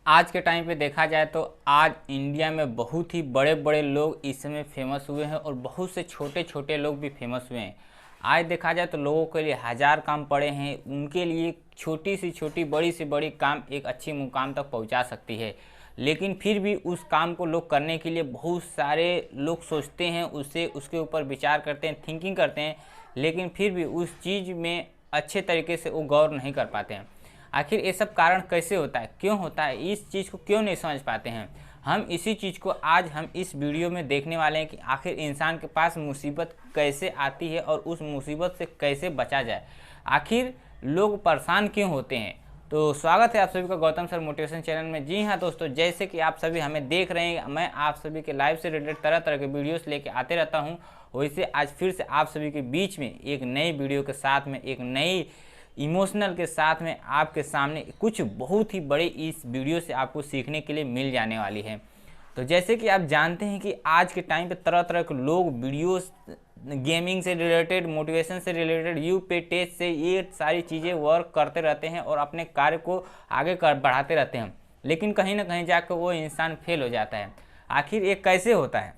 आज के टाइम पे देखा जाए तो आज इंडिया में बहुत ही बड़े बड़े लोग इस समय फेमस हुए हैं और बहुत से छोटे छोटे लोग भी फेमस हुए हैं। आज देखा जाए तो लोगों के लिए हज़ार काम पड़े हैं, उनके लिए छोटी से बड़ी काम एक अच्छी मुकाम तक पहुंचा सकती है। लेकिन फिर भी उस काम को लोग करने के लिए बहुत सारे लोग सोचते हैं, उसके ऊपर विचार करते हैं, थिंकिंग करते हैं, लेकिन फिर भी उस चीज़ में अच्छे तरीके से वो गौर नहीं कर पाते हैं। आखिर ये सब कारण कैसे होता है, क्यों होता है, इस चीज़ को क्यों नहीं समझ पाते हैं। हम इसी चीज़ को आज हम इस वीडियो में देखने वाले हैं कि आखिर इंसान के पास मुसीबत कैसे आती है और उस मुसीबत से कैसे बचा जाए। आखिर लोग परेशान क्यों होते हैं। तो स्वागत है आप सभी का गौतम सर मोटिवेशन चैनल में। जी हाँ दोस्तों, जैसे कि आप सभी हमें देख रहे हैं, मैं आप सभी के लाइफ से रिलेटेड तरह तरह के वीडियोस लेके आते रहता हूँ। वैसे आज फिर से आप सभी के बीच में एक नई वीडियो के साथ में, एक नई इमोशनल के साथ में आपके सामने कुछ बहुत ही बड़े इस वीडियो से आपको सीखने के लिए मिल जाने वाली है। तो जैसे कि आप जानते हैं कि आज के टाइम पे तरह तरह के लोग वीडियोस गेमिंग से रिलेटेड, मोटिवेशन से रिलेटेड, यूपी टेस्ट से ये सारी चीज़ें वर्क करते रहते हैं और अपने कार्य को आगे बढ़ाते रहते हैं, लेकिन कहीं ना कहीं जाकर वो इंसान फेल हो जाता है। आखिर ये कैसे होता है,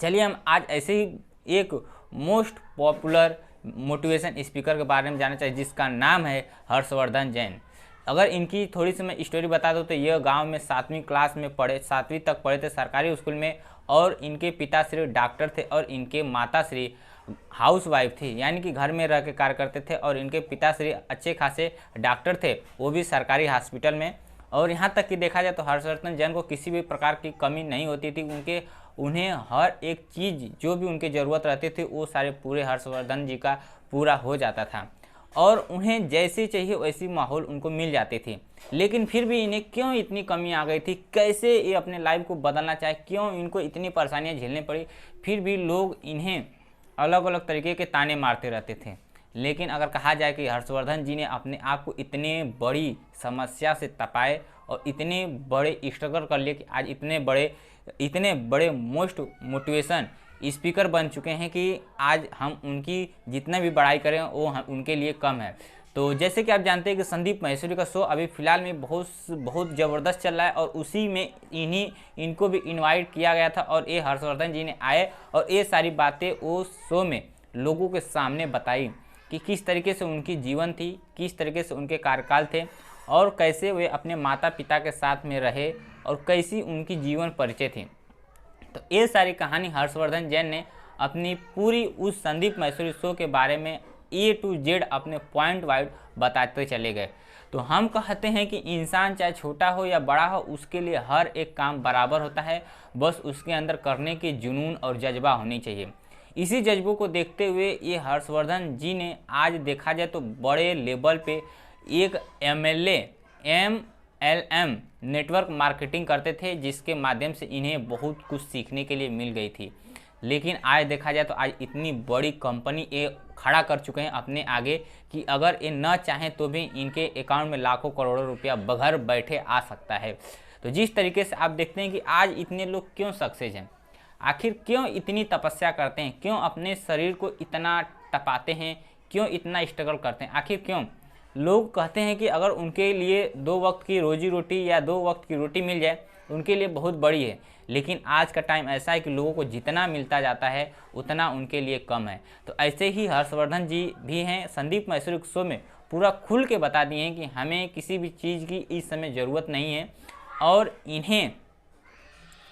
चलिए हम आज ऐसे ही एक मोस्ट पॉपुलर मोटिवेशन स्पीकर के बारे में जानना चाहिए, जिसका नाम है हर्षवर्धन जैन। अगर इनकी थोड़ी सी मैं स्टोरी बता दूं तो यह गांव में 7वीं क्लास में पढ़े, 7वीं तक पढ़े थे सरकारी स्कूल में, और इनके पिताश्री डॉक्टर थे और इनके माताश्री हाउस वाइफ थी, यानी कि घर में रह के कार्य करते थे। और इनके पिताश्री अच्छे खासे डॉक्टर थे, वो भी सरकारी हॉस्पिटल में। और यहाँ तक कि देखा जाए तो हर्षवर्धन जैन को किसी भी प्रकार की कमी नहीं होती थी। उन्हें हर एक चीज़ जो भी उनकी ज़रूरत रहती थी वो सारे पूरे हर्षवर्धन जी का पूरा हो जाता था, और उन्हें जैसी चाहिए वैसी माहौल उनको मिल जाती थी। लेकिन फिर भी इन्हें क्यों इतनी कमी आ गई थी, कैसे ये अपने लाइफ को बदलना चाहे, क्यों इनको इतनी परेशानियां झेलनी पड़ी, फिर भी लोग इन्हें अलग अलग तरीके के ताने मारते रहते थे। लेकिन अगर कहा जाए कि हर्षवर्धन जी ने अपने आप को इतने बड़ी समस्या से तपाए और इतने बड़े स्ट्रगल कर लिए कि आज इतने बड़े मोस्ट मोटिवेशन स्पीकर बन चुके हैं कि आज हम उनकी जितना भी बड़ाई करें वो उनके लिए कम है। तो जैसे कि आप जानते हैं कि संदीप माहेश्वरी का शो अभी फ़िलहाल में बहुत ज़बरदस्त चल रहा है, और उसी में इनको भी इनवाइट किया गया था, और ये हर्षवर्धन जी ने आए और ये सारी बातें वो शो में लोगों के सामने बताई कि किस तरीके से उनकी जीवन थी, किस तरीके से उनके कार्यकाल थे, और कैसे वे अपने माता पिता के साथ में रहे और कैसी उनकी जीवन परिचय थी। तो ये सारी कहानी हर्षवर्धन जैन ने अपनी पूरी उस संदीप माहेश्वरी शो के बारे में A to Z अपने पॉइंट वाइज बताते चले गए। तो हम कहते हैं कि इंसान चाहे छोटा हो या बड़ा हो, उसके लिए हर एक काम बराबर होता है, बस उसके अंदर करने की जुनून और जज्बा होनी चाहिए। इसी जज्बों को देखते हुए ये हर्षवर्धन जी ने आज देखा जाए तो बड़े लेवल पे एक MLM नेटवर्क मार्केटिंग करते थे, जिसके माध्यम से इन्हें बहुत कुछ सीखने के लिए मिल गई थी। लेकिन आज देखा जाए तो आज इतनी बड़ी कंपनी ये खड़ा कर चुके हैं अपने आगे कि अगर ये न चाहें तो भी इनके अकाउंट में लाखों करोड़ों रुपया बगैर बैठे आ सकता है। तो जिस तरीके से आप देखते हैं कि आज इतने लोग क्यों सक्सेस हैं, आखिर क्यों इतनी तपस्या करते हैं, क्यों अपने शरीर को इतना तपाते हैं, क्यों इतना स्ट्रगल करते हैं, आखिर क्यों। लोग कहते हैं कि अगर उनके लिए 2 वक्त की रोजी रोटी या 2 वक्त की रोटी मिल जाए उनके लिए बहुत बड़ी है। लेकिन आज का टाइम ऐसा है कि लोगों को जितना मिलता जाता है उतना उनके लिए कम है। तो ऐसे ही हर्षवर्धन जी भी हैं, संदीप माहेश्वरी शो में पूरा खुल के बता दिए हैं कि हमें किसी भी चीज़ की इस समय ज़रूरत नहीं है। और इन्हें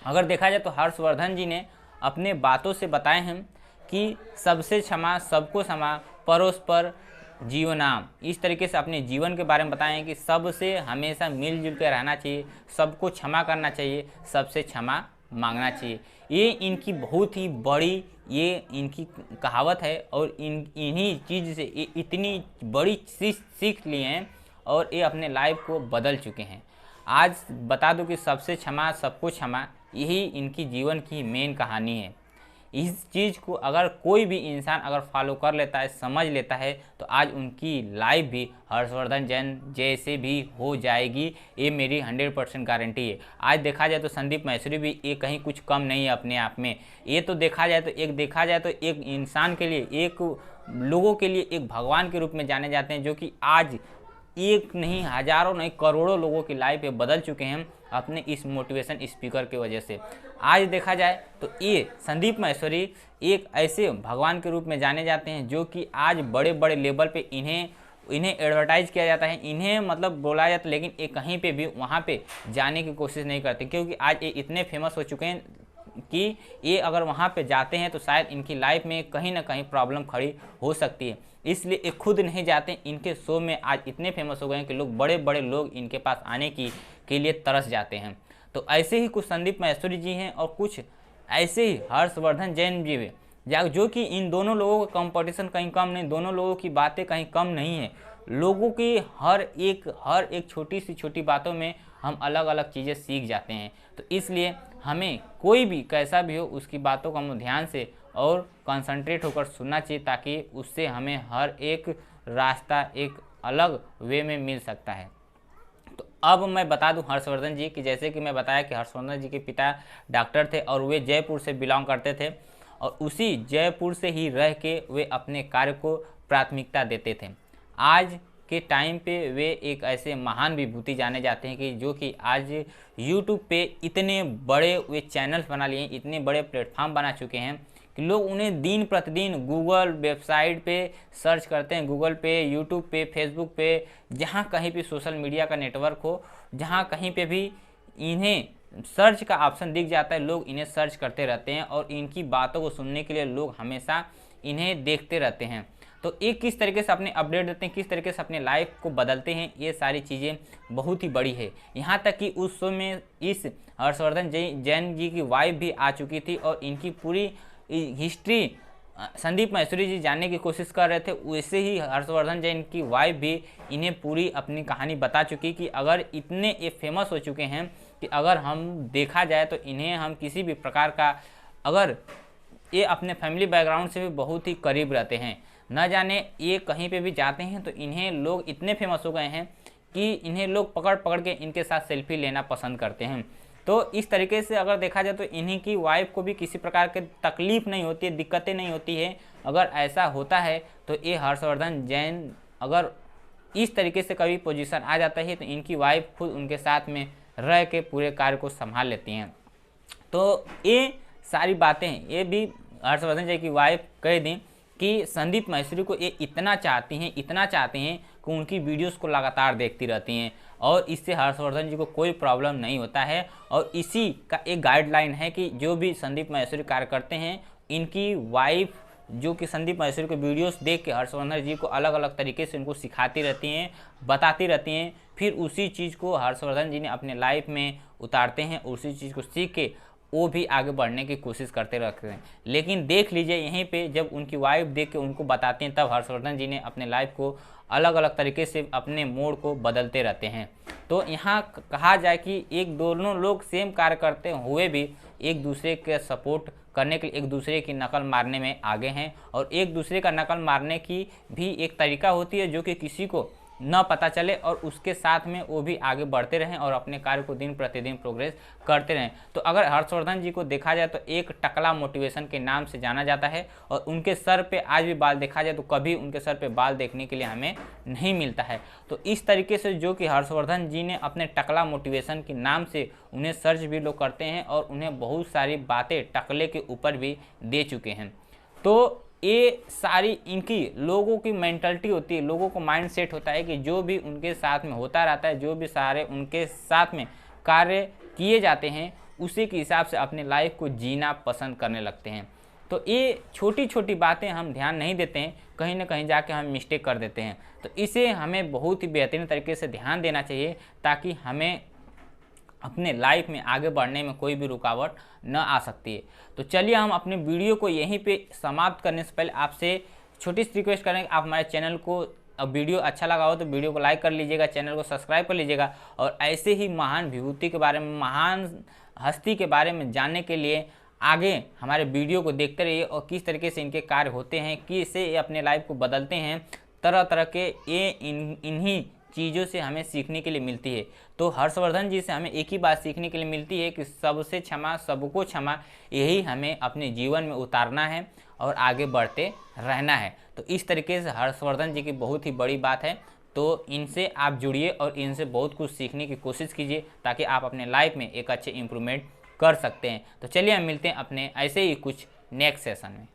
अगर देखा जाए तो हर्षवर्धन जी ने अपने बातों से बताए हैं कि सबसे क्षमा, सबको क्षमा, परोस पर जीवनाम, इस तरीके से अपने जीवन के बारे में बताए हैं कि सबसे हमेशा मिलजुल कर रहना चाहिए, सबको क्षमा करना चाहिए, सबसे क्षमा मांगना चाहिए। ये इनकी बहुत ही बड़ी ये इनकी कहावत है, और इन्हीं चीज़ से ये इतनी बड़ी सीख लिए हैं और ये अपने लाइफ को बदल चुके हैं। आज बता दूं कि सबसे क्षमा, सबको क्षमा, यही इनकी जीवन की मेन कहानी है। इस चीज़ को अगर कोई भी इंसान अगर फॉलो कर लेता है, समझ लेता है, तो आज उनकी लाइफ भी हर्षवर्धन जैन जैसे भी हो जाएगी, ये मेरी 100% गारंटी है। आज देखा जाए तो संदीप माहेश्वरी भी ये कहीं कुछ कम नहीं है अपने आप में। ये तो देखा जाए तो एक इंसान के लिए, एक लोगों के लिए एक भगवान के रूप में जाने जाते हैं, जो कि आज एक नहीं हजारों नहीं करोड़ों लोगों की लाइफ ये बदल चुके हैं अपने इस मोटिवेशन स्पीकर की वजह से। आज देखा जाए तो ये संदीप माहेश्वरी एक ऐसे भगवान के रूप में जाने जाते हैं जो कि आज बड़े बड़े लेवल पे इन्हें एडवर्टाइज किया जाता है, इन्हें मतलब बोला जाता है, लेकिन ये कहीं पे भी वहाँ पे जाने की कोशिश नहीं करते, क्योंकि आज ये इतने फेमस हो चुके हैं कि ये अगर वहाँ पे जाते हैं तो शायद इनकी लाइफ में कहीं ना कहीं प्रॉब्लम खड़ी हो सकती है। इसलिए ये खुद नहीं जाते, इनके शो में आज इतने फेमस हो गए हैं कि लोग बड़े बड़े लोग इनके पास आने के लिए तरस जाते हैं। तो ऐसे ही कुछ संदीप माहेश्वरी जी हैं और कुछ ऐसे ही हर्षवर्धन जैन जी भी, जो कि इन दोनों लोगों का कंपटीशन कहीं कम नहीं, दोनों लोगों की बातें कहीं कम नहीं है। लोगों की हर एक छोटी सी छोटी बातों में हम अलग अलग चीज़ें सीख जाते हैं। तो इसलिए हमें कोई भी कैसा भी हो उसकी बातों को हम ध्यान से और कंसंट्रेट होकर सुनना चाहिए, ताकि उससे हमें हर एक रास्ता एक अलग वे में मिल सकता है। तो अब मैं बता दूं हर्षवर्धन जी कि जैसे कि मैं बताया कि हर्षवर्धन जी के पिता डॉक्टर थे और वे जयपुर से बिलोंग करते थे, और उसी जयपुर से ही रह के वे अपने कार्य को प्राथमिकता देते थे। आज के टाइम पे वे एक ऐसे महान विभूति जाने जाते हैं कि जो कि आज यूट्यूब पे इतने बड़े वे चैनल्स बना लिए हैं, इतने बड़े प्लेटफॉर्म बना चुके हैं कि लोग उन्हें दिन प्रतिदिन गूगल वेबसाइट पे सर्च करते हैं, गूगल पे, यूट्यूब पे, फेसबुक पे, जहाँ कहीं भी सोशल मीडिया का नेटवर्क हो, जहाँ कहीं पे भी इन्हें सर्च का ऑप्शन दिख जाता है, लोग इन्हें सर्च करते रहते हैं और इनकी बातों को सुनने के लिए लोग हमेशा इन्हें देखते रहते हैं। तो ये किस तरीके से अपने अपडेट देते हैं, किस तरीके से अपने लाइफ को बदलते हैं, ये सारी चीज़ें बहुत ही बड़ी है। यहाँ तक कि उस शो में इस हर्षवर्धन जैन जी की वाइफ भी आ चुकी थी और इनकी पूरी हिस्ट्री संदीप माहेश्वरी जी जानने की कोशिश कर रहे थे। वैसे ही हर्षवर्धन जैन की वाइफ भी इन्हें पूरी अपनी कहानी बता चुकी कि अगर इतने ये फेमस हो चुके हैं कि अगर हम देखा जाए तो इन्हें हम किसी भी प्रकार का, अगर ये अपने फैमिली बैकग्राउंड से भी बहुत ही करीब रहते हैं, न जाने ये कहीं पे भी जाते हैं तो इन्हें लोग इतने फेमस हो गए हैं कि इन्हें लोग पकड़ पकड़ के इनके साथ सेल्फी लेना पसंद करते हैं। तो इस तरीके से अगर देखा जाए तो इन्हीं की वाइफ को भी किसी प्रकार की तकलीफ़ नहीं होती है, दिक्कतें नहीं होती है। अगर ऐसा होता है तो ये हर्षवर्धन जैन अगर इस तरीके से कभी पोजीशन आ जाता है तो इनकी वाइफ खुद उनके साथ में रह के पूरे कार्य को संभाल लेती हैं। तो ये सारी बातें ये भी हर्षवर्धन जी की वाइफ कह दी कि संदीप माहेश्वरी को ये इतना चाहती हैं कि उनकी वीडियोस को लगातार देखती रहती हैं और इससे हर्षवर्धन जी को कोई प्रॉब्लम नहीं होता है। और इसी का एक गाइडलाइन है कि जो भी संदीप माहेश्वरी कार्य करते हैं, इनकी वाइफ जो कि संदीप माहेश्वरी के वीडियोस देख के हर्षवर्धन जी को अलग अलग तरीके से उनको सिखाती रहती हैं, बताती रहती हैं, फिर उसी चीज़ को हर्षवर्धन जी ने अपने लाइफ में उतारते हैं, उसी चीज़ को सीख के वो भी आगे बढ़ने की कोशिश करते रहते हैं। लेकिन देख लीजिए यहीं पे जब उनकी वाइफ देख के उनको बताते हैं तब हर्षवर्धन जी ने अपने लाइफ को अलग अलग तरीके से अपने मोड़ को बदलते रहते हैं। तो यहाँ कहा जाए कि एक दोनों लोग सेम कार्य करते हुए भी एक दूसरे के सपोर्ट करने के लिए एक दूसरे की नकल मारने में आगे हैं, और एक दूसरे का नकल मारने की भी एक तरीका होती है जो कि किसी को न पता चले और उसके साथ में वो भी आगे बढ़ते रहें और अपने कार्य को दिन प्रतिदिन प्रोग्रेस करते रहें। तो अगर हर्षवर्धन जी को देखा जाए तो एक टकला मोटिवेशन के नाम से जाना जाता है, और उनके सर पे आज भी बाल देखा जाए तो कभी उनके सर पे बाल देखने के लिए हमें नहीं मिलता है। तो इस तरीके से जो कि हर्षवर्धन जी ने अपने टकला मोटिवेशन के नाम से उन्हें सर्च भी लोग करते हैं और उन्हें बहुत सारी बातें टकले के ऊपर भी दे चुके हैं। तो ये सारी इनकी लोगों की मेंटालिटी होती है, लोगों को माइंड सेट होता है कि जो भी उनके साथ में होता रहता है, जो भी सारे उनके साथ में कार्य किए जाते हैं उसी के हिसाब से अपने लाइफ को जीना पसंद करने लगते हैं। तो ये छोटी छोटी बातें हम ध्यान नहीं देते हैं, कहीं ना कहीं जाके हम मिस्टेक कर देते हैं। तो इसे हमें बहुत ही बेहतरीन तरीके से ध्यान देना चाहिए ताकि हमें अपने लाइफ में आगे बढ़ने में कोई भी रुकावट न आ सकती है। तो चलिए हम अपने वीडियो को यहीं पे समाप्त करने से पहले आपसे छोटी सी रिक्वेस्ट करेंगे, आप हमारे चैनल को, अब वीडियो अच्छा लगा हो तो वीडियो को लाइक कर लीजिएगा, चैनल को सब्सक्राइब कर लीजिएगा, और ऐसे ही महान विभूति के बारे में, महान हस्ती के बारे में जानने के लिए आगे हमारे वीडियो को देखते रहिए और किस तरीके से इनके कार्य होते हैं, किससे ये अपने लाइफ को बदलते हैं, तरह तरह के ये इन्हीं चीज़ों से हमें सीखने के लिए मिलती है। तो हर्षवर्धन जी से हमें एक ही बात सीखने के लिए मिलती है कि सबसे क्षमा, सबको क्षमा, यही हमें अपने जीवन में उतारना है और आगे बढ़ते रहना है। तो इस तरीके से हर्षवर्धन जी की बहुत ही बड़ी बात है। तो इनसे आप जुड़िए और इनसे बहुत कुछ सीखने की कोशिश कीजिए ताकि आप अपने लाइफ में एक अच्छे इम्प्रूवमेंट कर सकते हैं। तो चलिए हम मिलते हैं अपने ऐसे ही कुछ नेक्स्ट सेशन में।